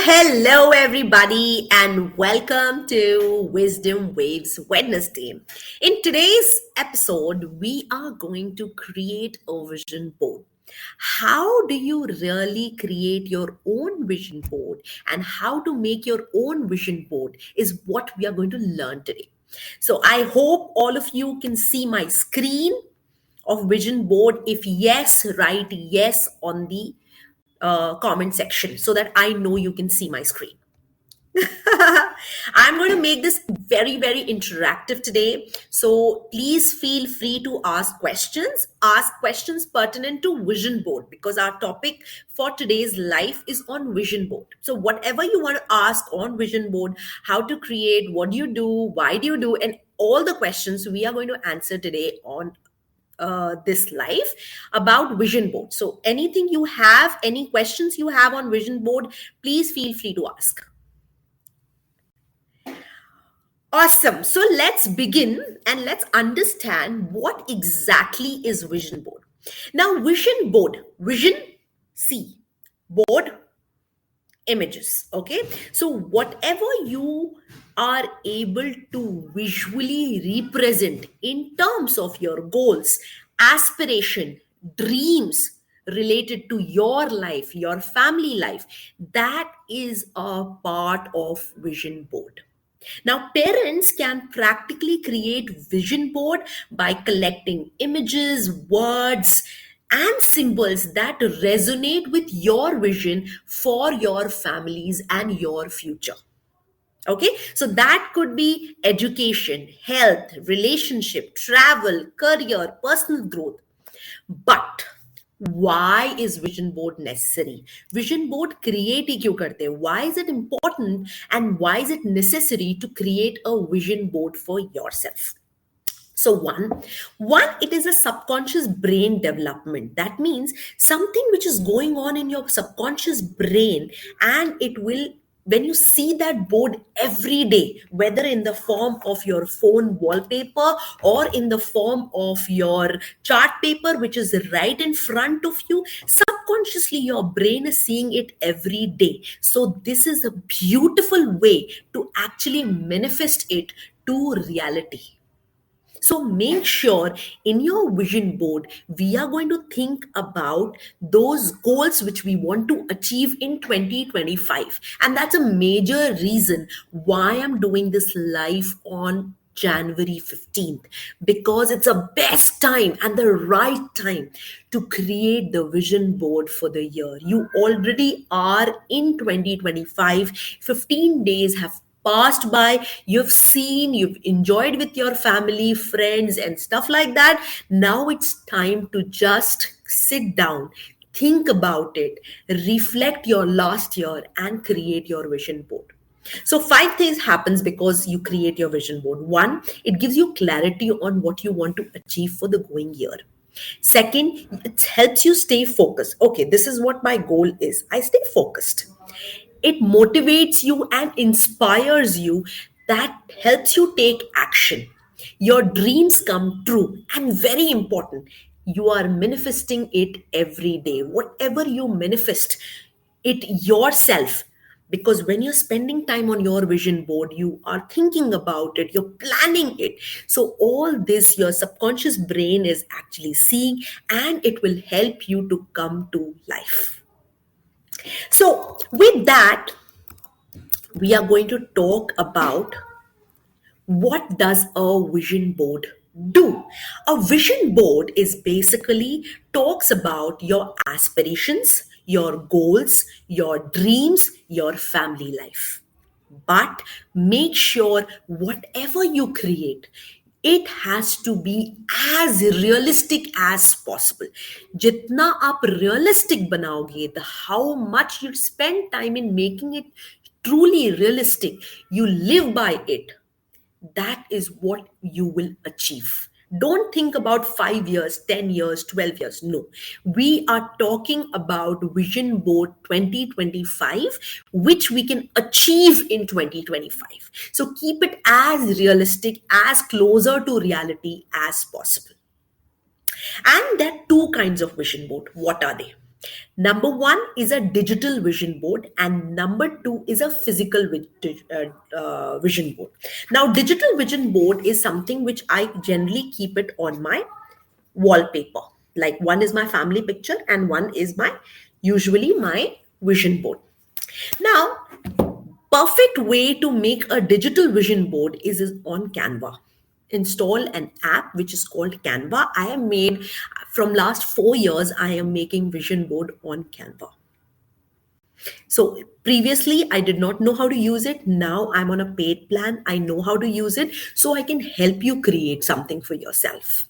Hello, everybody, and welcome to Wisdom Waves Wednesday. In today's episode, we are going to create a vision board. How do you really create your own vision board and how to make your own vision board is what we are going to learn today. So, I hope all of you can see my screen of vision board. If yes, write yes on the comment section so that I know you can see my screen. I'm going to make this very, very interactive today. So please feel free to ask questions. Ask questions pertinent to vision board because our topic for today's life is on vision board. So whatever you want to ask on vision board, how to create, what do you do, why do you do, and all the questions we are going to answer today on this live about vision board. So anything you have, any questions you have on vision board, please feel free to ask. Awesome. So let's begin and let's understand what exactly is vision board. Now, vision board, vision, see, board, images. Okay. So, whatever you are able to visually represent in terms of your goals, aspiration, dreams related to your life, your family life, that is a part of vision board. Now, parents can practically create vision board by collecting images, words, and symbols that resonate with your vision for your families and your future. Okay, so that could be education, health, relationship, travel, career, personal growth. But why is vision board necessary? Vision board create ही क्यों करते हैं? Why is it important and why is it necessary to create a vision board for yourself? So one, it is a subconscious brain development. That means something which is going on in your subconscious brain, and it will, when you see that board every day, whether in the form of your phone wallpaper or in the form of your chart paper, which is right in front of you, subconsciously your brain is seeing it every day. So this is a beautiful way to actually manifest it to reality. So make sure in your vision board, we are going to think about those goals which we want to achieve in 2025. And that's a major reason why I'm doing this live on January 15th, because it's a best time and the right time to create the vision board for the year. You already are in 2025. 15 days have passed by, you've seen, you've enjoyed with your family, friends, and stuff like that. Now it's time to just sit down, think about it, reflect your last year, and create your vision board. So 5 things happens because you create your vision board. One, it gives you clarity on what you want to achieve for the going year. Second, it helps you stay focused. Okay, this is what my goal is. I stay focused. It motivates you and inspires you. That helps you take action. Your dreams come true, and very important, you are manifesting it every day. Whatever you manifest it yourself, because when you're spending time on your vision board, you are thinking about it, you're planning it. So all this your subconscious brain is actually seeing, and it will help you to come to life. So, with that, we are going to talk about what does a vision board do. A vision board is basically talks about your aspirations, your goals, your dreams, your family life. But make sure whatever you create, it has to be as realistic as possible. Jitna aap realistic banaoge, the how much you spend time in making it truly realistic, you live by it, that is what you will achieve. Don't think about 5 years, 10 years, 12 years. No. We are talking about Vision Board 2025, which we can achieve in 2025. So keep it as realistic, as closer to reality as possible. And there are two kinds of vision board. What are they? Number one is a digital vision board, and number two is a physical vision board. Now, digital vision board is something which I generally keep it on my wallpaper. Like one is my family picture, and one is my usually my vision board. Now, perfect way to make a digital vision board is on Canva. Install an app which is called Canva. I am made from last 4 years. I am making vision board on Canva. So previously I did not know how to use it. Now I'm on a paid plan. I know how to use it. So I can help you create something for yourself.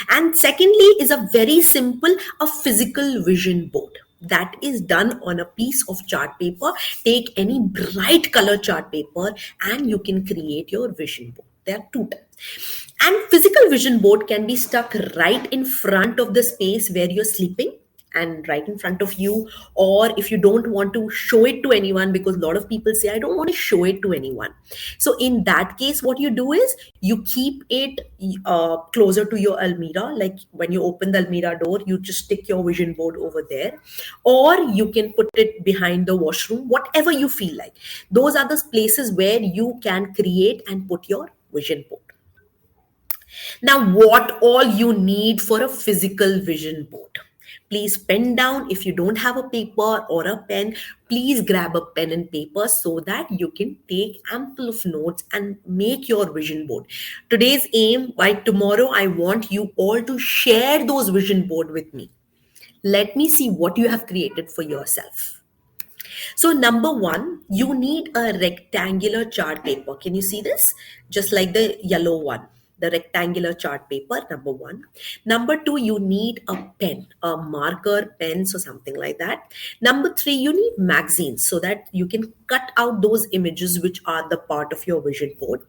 And secondly is a very simple, a physical vision board that is done on a piece of chart paper. Take any bright color chart paper and you can create your vision board. There are two types. And physical vision board can be stuck right in front of the space where you're sleeping and right in front of you. Or if you don't want to show it to anyone, because a lot of people say I don't want to show it to anyone, so in that case what you do is you keep it closer to your almirah. Like when you open the almirah door, you just stick your vision board over there, or you can put it behind the washroom, whatever you feel like. Those are the places where you can create and put your vision board. Now, what all you need for a physical vision board? Please pen down. If you don't have a paper or a pen, please grab a pen and paper so that you can take ample of notes and make your vision board. Today's aim, by tomorrow, I want you all to share those vision board with me. Let me see what you have created for yourself. So, number one, you need a rectangular chart paper. Can you see this? Just like the yellow one, the rectangular chart paper, number one. Number two, you need a pen, a marker, pens, or something like that. Number three, you need magazines so that you can cut out those images which are the part of your vision board.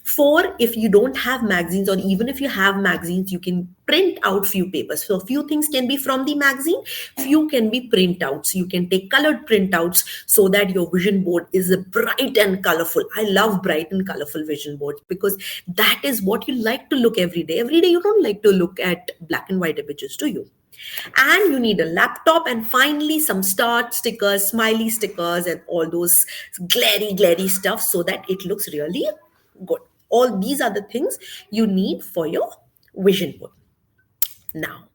Four, if you don't have magazines, or even if you have magazines, you can print out few papers. So a few things can be from the magazine, few can be printouts. You can take colored printouts so that your vision board is bright and colorful. I love bright and colorful vision boards because that is what you like to look every day. Every day you don't like to look at black and white images, do you? And you need a laptop, and finally some star stickers, smiley stickers, and all those glary stuff so that it looks really good. All these are the things you need for your vision board. Now,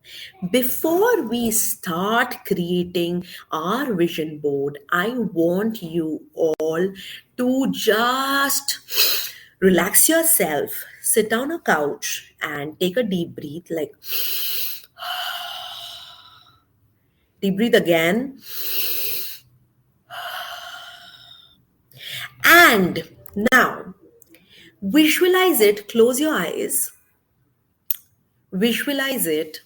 before we start creating our vision board, I want you all to just relax yourself, sit on a couch, and take a deep breath. Like, deep breathe again. And now, visualize it, close your eyes, visualize it,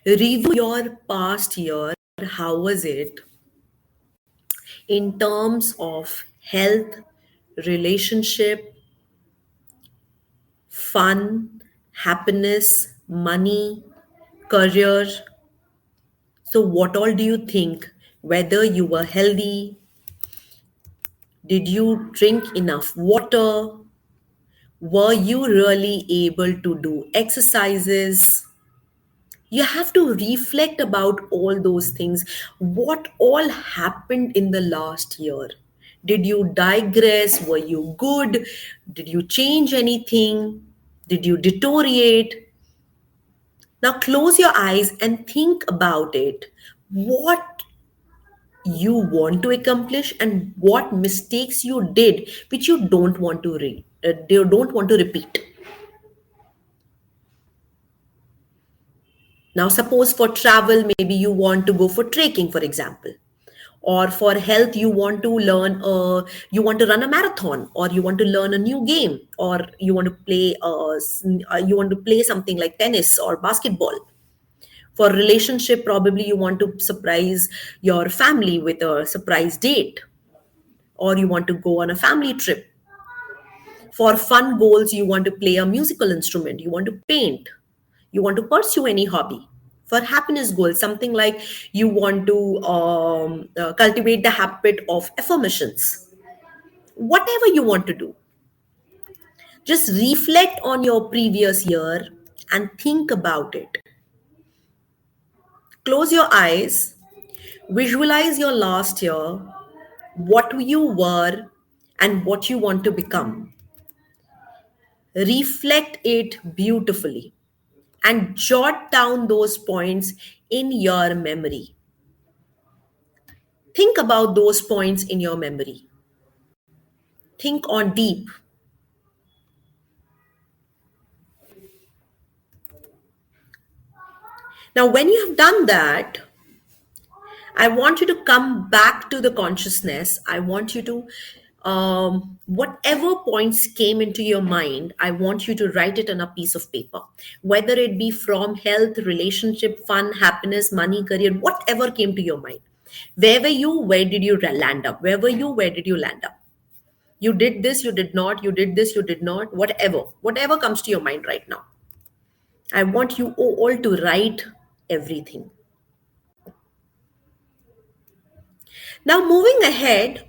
review your past year. How was it in terms of health, relationship, fun, happiness, money, career? So, what all do you think? Whether you were healthy, did you drink enough water? Were you really able to do exercises? You have to reflect about all those things. What all happened in the last year? Did you digress? Were you good? Did you change anything? Did you deteriorate? Now close your eyes and think about it. What you want to accomplish and what mistakes you did which you don't want to don't want to repeat. Now, suppose for travel, maybe you want to go for trekking, for example, or for health, you want to run a marathon, or you want to learn a new game, or you want to play, you want to play something like tennis or basketball. For relationship, probably you want to surprise your family with a surprise date, or you want to go on a family trip. For fun goals, you want to play a musical instrument, you want to paint, you want to pursue any hobby. For happiness goals, something like you want to cultivate the habit of affirmations. Whatever you want to do, just reflect on your previous year and think about it. Close your eyes, visualize your last year, what you were, and what you want to become. Reflect it beautifully and jot down those points in your memory. Think about those points in your memory. Think on deep. Now, when you have done that, I want you to come back to the consciousness. I want you to, whatever points came into your mind, I want you to write it on a piece of paper. Whether it be from health, relationship, fun, happiness, money, career, whatever came to your mind. Where were you? Where did you land up? Where were you? Where did you land up? You did this, you did not, you did this, you did not, whatever comes to your mind right now. I want you all to write everything. Now, moving ahead,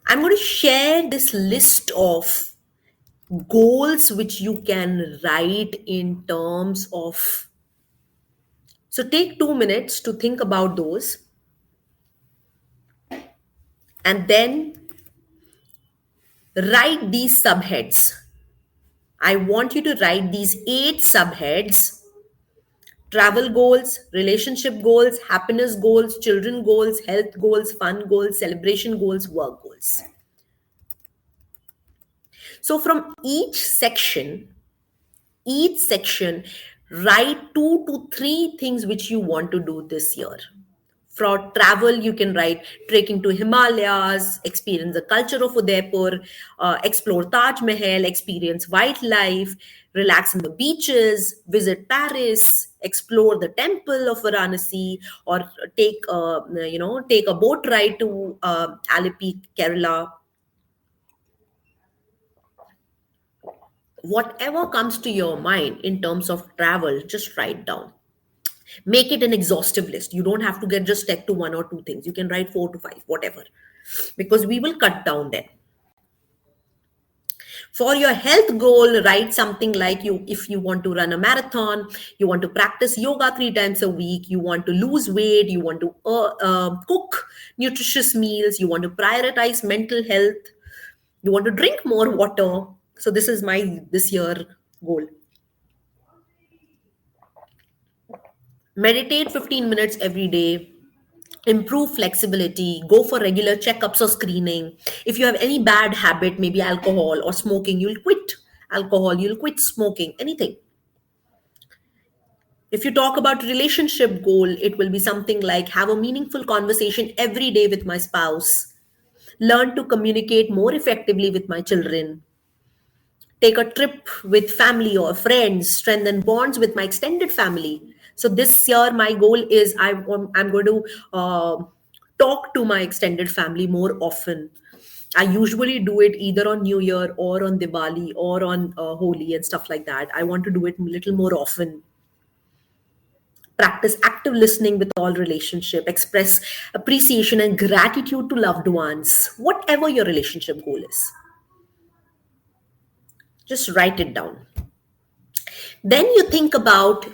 I'm going to share this list of goals which you can write in terms of. So, take 2 minutes to think about those and then write these subheads. I want you to write these 8 subheads: travel goals, relationship goals, happiness goals, children goals, health goals, fun goals, celebration goals, work goals. So, from each section, write 2 to 3 things which you want to do this year. For travel, you can write trekking to Himalayas, experience the culture of Udaipur, explore Taj Mahal, experience wildlife, relax on the beaches, visit Paris, explore the temple of Varanasi, or take a boat ride to Alleppey, Kerala. Whatever comes to your mind in terms of travel, just write down. Make it an exhaustive list. You don't have to get just stuck to 1 or 2 things. You can write 4 to 5, whatever, because we will cut down then. For your health goal, write something like, if you want to run a marathon, you want to practice yoga 3 times a week, you want to lose weight, you want to cook nutritious meals, you want to prioritize mental health, you want to drink more water. So this is my this year goal. Meditate 15 minutes every day, improve flexibility, go for regular checkups or screening. If you have any bad habit, maybe alcohol or smoking, you'll quit alcohol, you'll quit smoking, anything. If you talk about relationship goal, it will be something like have a meaningful conversation every day with my spouse, learn to communicate more effectively with my children, take a trip with family or friends, strengthen bonds with my extended family. So this year, my goal is I'm going to talk to my extended family more often. I usually do it either on New Year or on Diwali or on Holi and stuff like that. I want to do it a little more often. Practice active listening with all relationship. Express appreciation and gratitude to loved ones. Whatever your relationship goal is, just write it down. Then you think about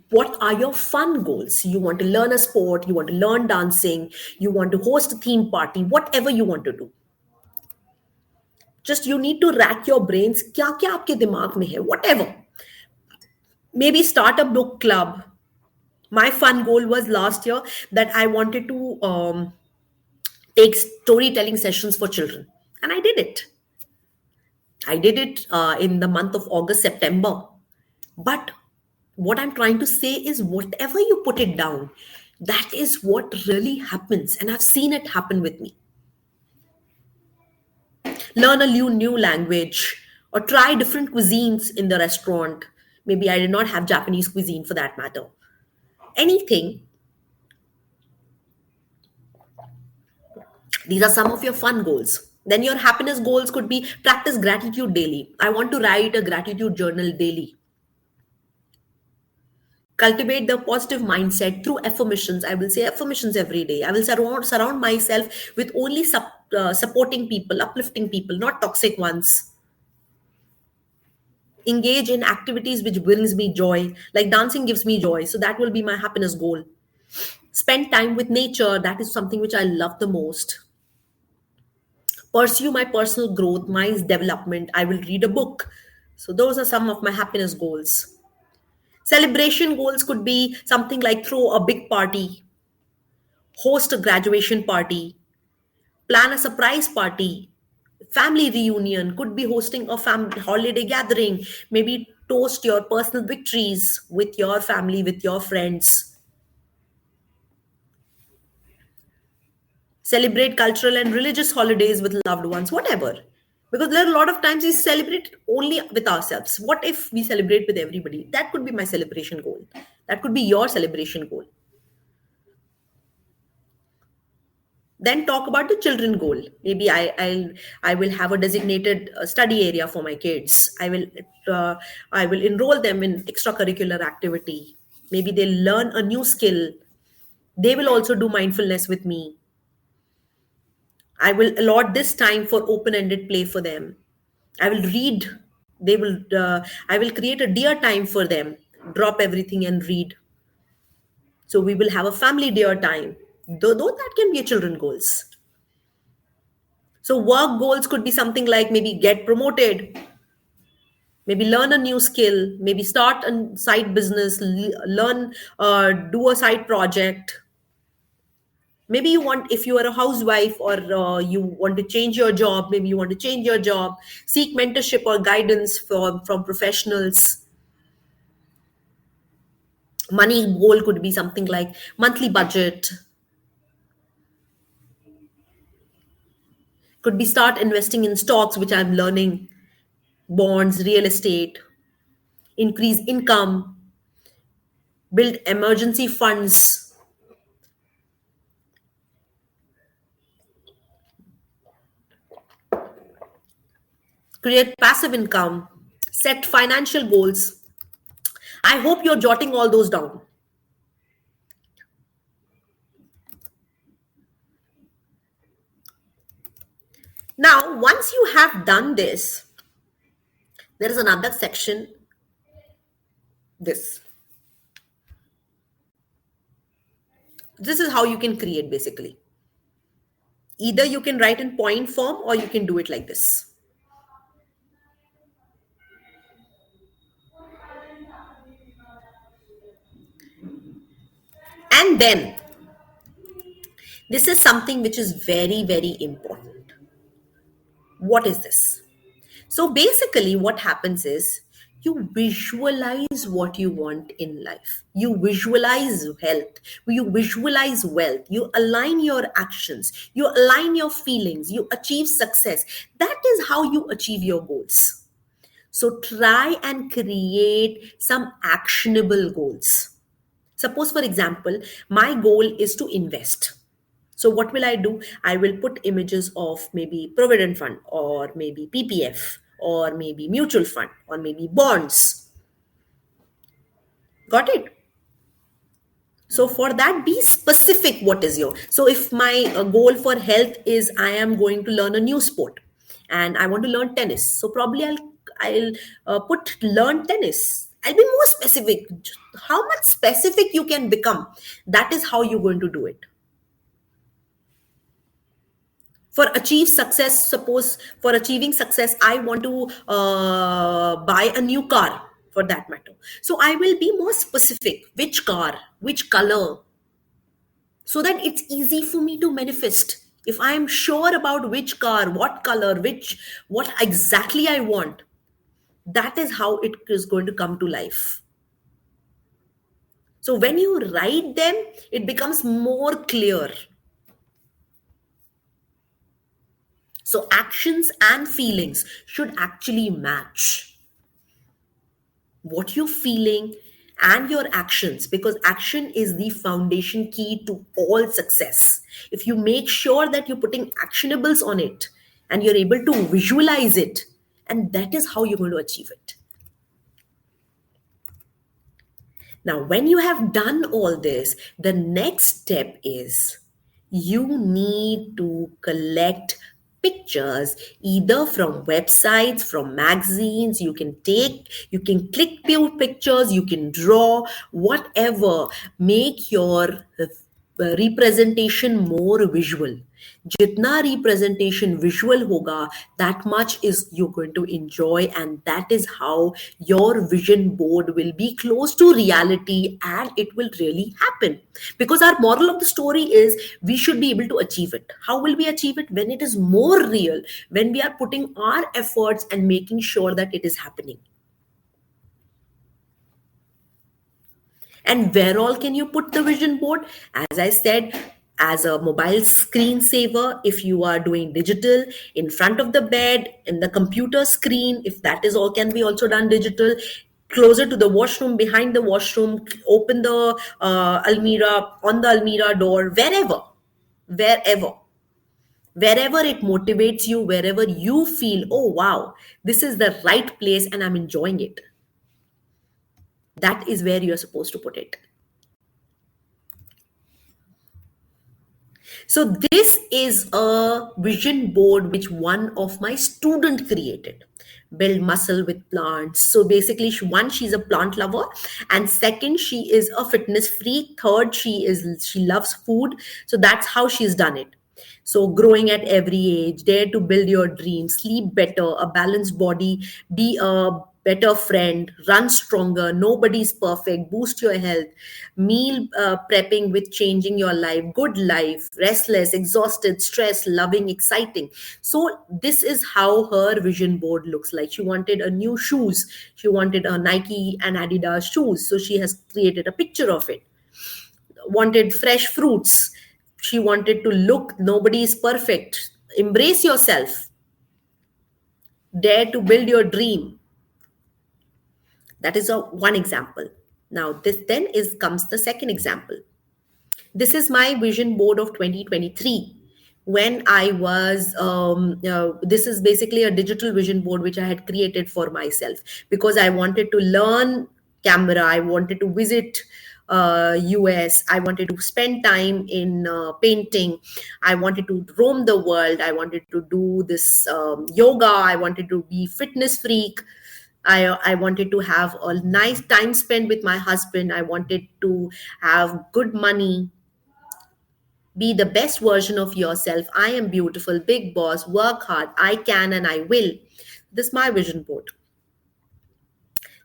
what are your fun goals. You want to learn a sport, you want to learn dancing, you want to host a theme party, whatever you want to do. Just you need to rack your brains. क्या क्या आपके दिमाग में है, whatever. Maybe start a book club. My fun goal was last year that I wanted to take storytelling sessions for children, and I did it. I did it in the month of August, September. But what I'm trying to say is, whatever you put it down, that is what really happens. And I've seen it happen with me. Learn a new language or try different cuisines in the restaurant. Maybe I did not have Japanese cuisine for that matter. Anything. These are some of your fun goals. Then your happiness goals could be practice gratitude daily. I want to write a gratitude journal daily. Cultivate the positive mindset through affirmations. I will say affirmations every day. I will surround myself with only supporting people, uplifting people, not toxic ones. Engage in activities which brings me joy, like dancing gives me joy, so that will be my happiness goal. Spend time with nature. That is something which I love the most. Pursue my personal growth, my development. I will read a book. So those are some of my happiness goals. Celebration goals could be something like throw a big party, host a graduation party, plan a surprise party, family reunion, could be hosting a family holiday gathering, maybe toast your personal victories with your family, with your friends. Celebrate cultural and religious holidays with loved ones, whatever. Because there are a lot of times we celebrate only with ourselves. What if we celebrate with everybody? That could be my celebration goal. That could be your celebration goal. Then talk about the children goal. Maybe I will have a designated study area for my kids. Uh, I will enroll them in extracurricular activity. Maybe they'll learn a new skill. They will also do mindfulness with me. I will allot this time for open-ended play for them. I will read. They will. I will create a dear time for them. Drop everything and read. So we will have a family dear time. Though that can be a children goals. So work goals could be something like maybe get promoted, maybe learn a new skill, maybe start a side business, learn, do a side project. Maybe you want, if you are a housewife or you want to change your job, maybe you want to change your job, seek mentorship or guidance from professionals. Money goal could be something like monthly budget, could be start investing in stocks, which I'm learning, bonds, real estate, increase income, build emergency funds, create passive income, set financial goals. I hope you're jotting all those down. Now, once you have done this, there is another section, this. This is how you can create basically. Either you can write in point form or you can do it like this. And then, this is something which is very, very important. What is this? So basically, what happens is you visualize what you want in life. You visualize health. You visualize wealth. You align your actions. You align your feelings. You achieve success. That is how you achieve your goals. So try and create some actionable goals. Suppose, for example, my goal is to invest. So what will I do? I will put images of maybe provident fund or maybe PPF or maybe mutual fund or maybe bonds. Got it? So for that, be specific. What is your, so if my goal for health is I am going to learn a new sport and I want to learn tennis, so probably I'll put learn tennis. I'll be more specific. How much specific you can become, that is how you're going to do it. For achieve success, suppose for achieving success I want to buy a new car, for that matter, so I will be more specific, which car, which color, so that it's easy for me to manifest. If I am sure about which car, what color, which, what exactly I want, that is how it is going to come to life. So when you write them, it becomes more clear. So actions and feelings should actually match what you're feeling and your actions, because action is the foundation key to all success. If you make sure that you're putting actionables on it and you're able to visualize it, and that is how you're going to achieve it. Now, when you have done all this, the next step is you need to collect pictures either from websites, from magazines. You can click few pictures, you can draw, whatever. Make your representation more visual. जितना representation visual होगा, that much is you're going to enjoy, and that is how your vision board will be close to reality, and it will really happen. Because our moral of the story is we should be able to achieve it. How will we achieve it? When it is more real, when we are putting our efforts and making sure that it is happening. And where all can you put the vision board? As I said, as a mobile screensaver, if you are doing digital, in front of the bed, in the computer screen, if that is all can be also done digital, closer to the washroom, behind the washroom, open the almirah, on the almirah door, wherever. Wherever it motivates you, wherever you feel, oh wow, this is the right place and I'm enjoying it. That is where you're supposed to put it. So this is a vision board which one of my student created. Build muscle with plants. So basically, one, she's a plant lover, and second, she is a fitness freak. Third, she loves food. So that's how she's done it. So growing at every age, dare to build your dreams, sleep better, a balanced body, be a better friend, run stronger, nobody's perfect, boost your health, meal prepping with changing your life, good life, restless, exhausted, stressed, loving, exciting. So this is how her vision board looks like. She wanted a new shoes. She wanted a Nike and Adidas shoes. So she has created a picture of it. Wanted fresh fruits. She wanted to look, nobody is perfect. Embrace yourself. Dare to build your dream. That is one example. Now, this then comes the second example. This is my vision board of 2023. When I was, this is basically a digital vision board which I had created for myself because I wanted to learn camera. I wanted to visit US. I wanted to spend time in painting. I wanted to roam the world. I wanted to do this yoga. I wanted to be fitness freak. I wanted to have a nice time spent with my husband. I wanted to have good money, be the best version of yourself. I am beautiful, big boss, work hard. I can and I will. This is my vision board.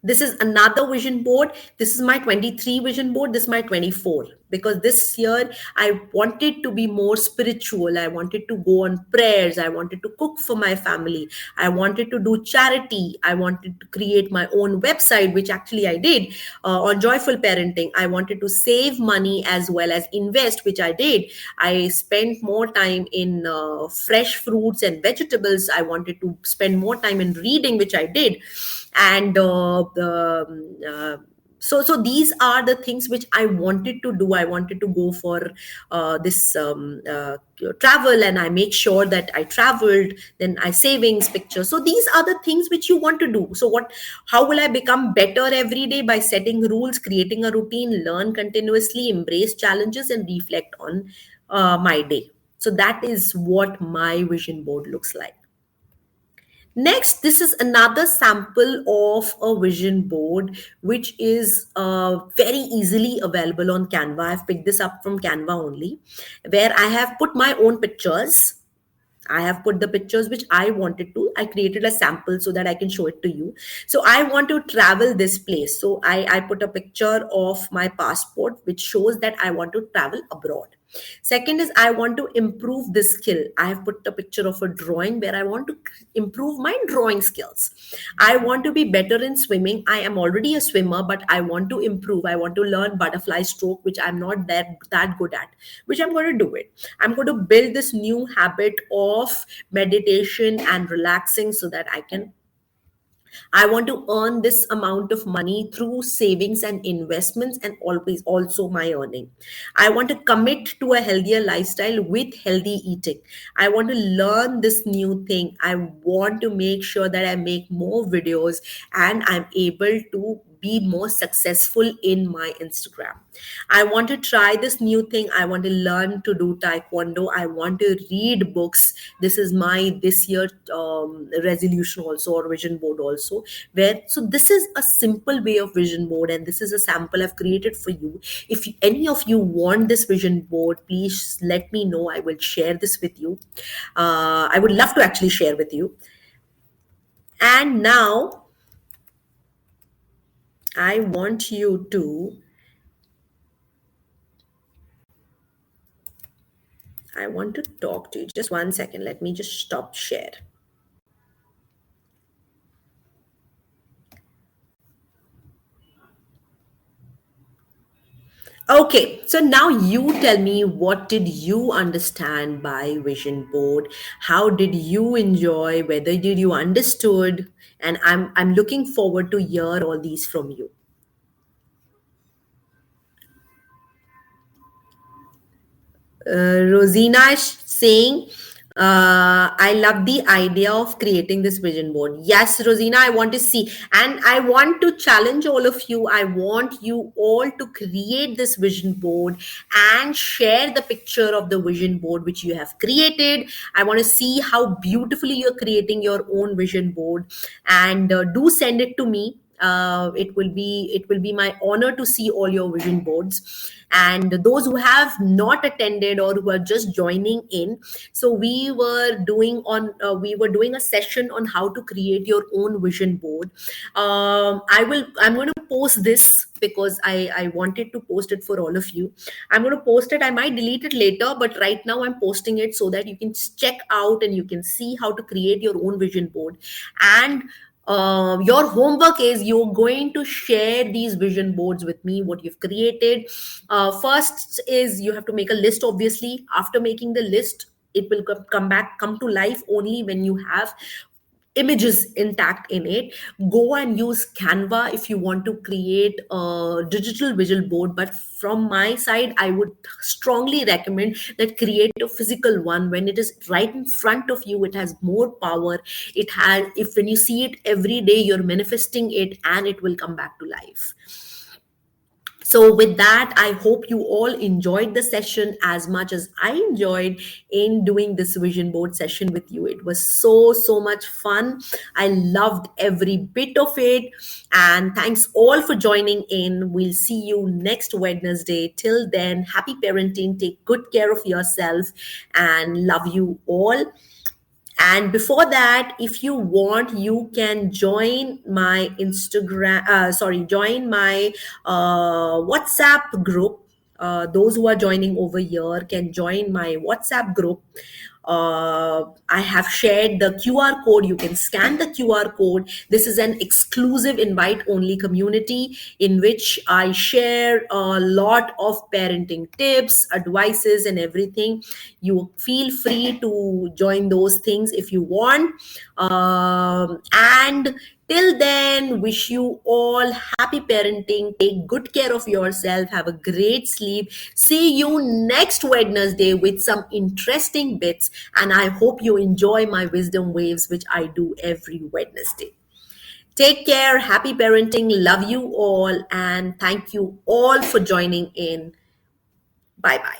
This is another vision board. This is my 23 vision board. This is my 24 because this year I wanted to be more spiritual. I wanted to go on prayers. I wanted to cook for my family. I wanted to do charity. I wanted to create my own website, which actually I did on joyful parenting. I wanted to save money as well as invest, which I did. I spent more time in fresh fruits and vegetables. I wanted to spend more time in reading, which I did. And so these are the things which I wanted to do. I wanted to go for this travel, and I make sure that I traveled. Then I savings picture. So these are the things which you want to do. So how will I become better every day? By setting rules, creating a routine, learn continuously, embrace challenges, and reflect on my day. So that is what my vision board looks like. Next, this is another sample of a vision board, which is very easily available on Canva. I've picked this up from Canva only, where I have put my own pictures. I have put the pictures which I wanted to. I created a sample so that I can show it to you. So I want to travel this place. So I put a picture of my passport, which shows that I want to travel abroad. Second is I want to improve this skill. I have put a picture of a drawing where I want to improve my drawing skills. I want to be better in swimming. I am already a swimmer, but I want to improve. I want to learn butterfly stroke, which I'm not that good at, which I'm going to do it. I'm going to build this new habit of meditation and relaxing so that I want to earn this amount of money through savings and investments, and always also my earning. I want to commit to a healthier lifestyle with healthy eating. I want to learn this new thing. I want to make sure that I make more videos and I'm able to be more successful in my Instagram. I want to try this new thing. I want to learn to do taekwondo. I want to read books. This is my this year resolution also, or vision board also. Where so this is a simple way of vision board, and this is a sample I've created for you. If any of you want this vision board, please let me know. I will share this with you. I would love to actually share with you. And now I want you to I want to talk to you. Just 1 second. Let me just stop share. Okay, so now you tell me, what did you understand by vision board? How did you enjoy? Whether did you understood? And I'm looking forward to hear all these from you. Rosina is saying, I love the idea of creating this vision board. Yes, Rosina, I want to see. And I want to challenge all of you. I want you all to create this vision board and share the picture of the vision board which you have created. I want to see how beautifully you're creating your own vision board. And do send it to me. It will be my honor to see all your vision boards, and those who have not attended or who are just joining in. So we were doing a session on how to create your own vision board. I'm going to post this because I wanted to post it for all of you. I'm going to post it. I might delete it later, but right now I'm posting it so that you can check out and you can see how to create your own vision board. And your homework is you're going to share these vision boards with me, what you've created. First is you have to make a list. Obviously, after making the list, it will come to life only when you have images intact in it. Go and use Canva if you want to create a digital visual board, but from my side I would strongly recommend that create a physical one. When it is right in front of you, it has more power. It has, if when you see it every day, you're manifesting it and it will come back to life. So with that, I hope you all enjoyed the session as much as I enjoyed in doing this vision board session with you. It was so much fun. I loved every bit of it. And thanks all for joining in. We'll see you next Wednesday. Till then, happy parenting. Take good care of yourself and love you all. And before that, if you want, you can join my join my WhatsApp group. Those who are joining over here can join my WhatsApp group. I have shared the QR code. You can scan the QR code. This is an exclusive invite only community in which I share a lot of parenting tips, advices, and everything. You feel free to join those things if you want. And till then, wish you all happy parenting. Take good care of yourself. Have a great sleep. See you next Wednesday with some interesting bits. And I hope you enjoy my wisdom waves, which I do every Wednesday. Take care. Happy parenting. Love you all. And thank you all for joining in. Bye bye.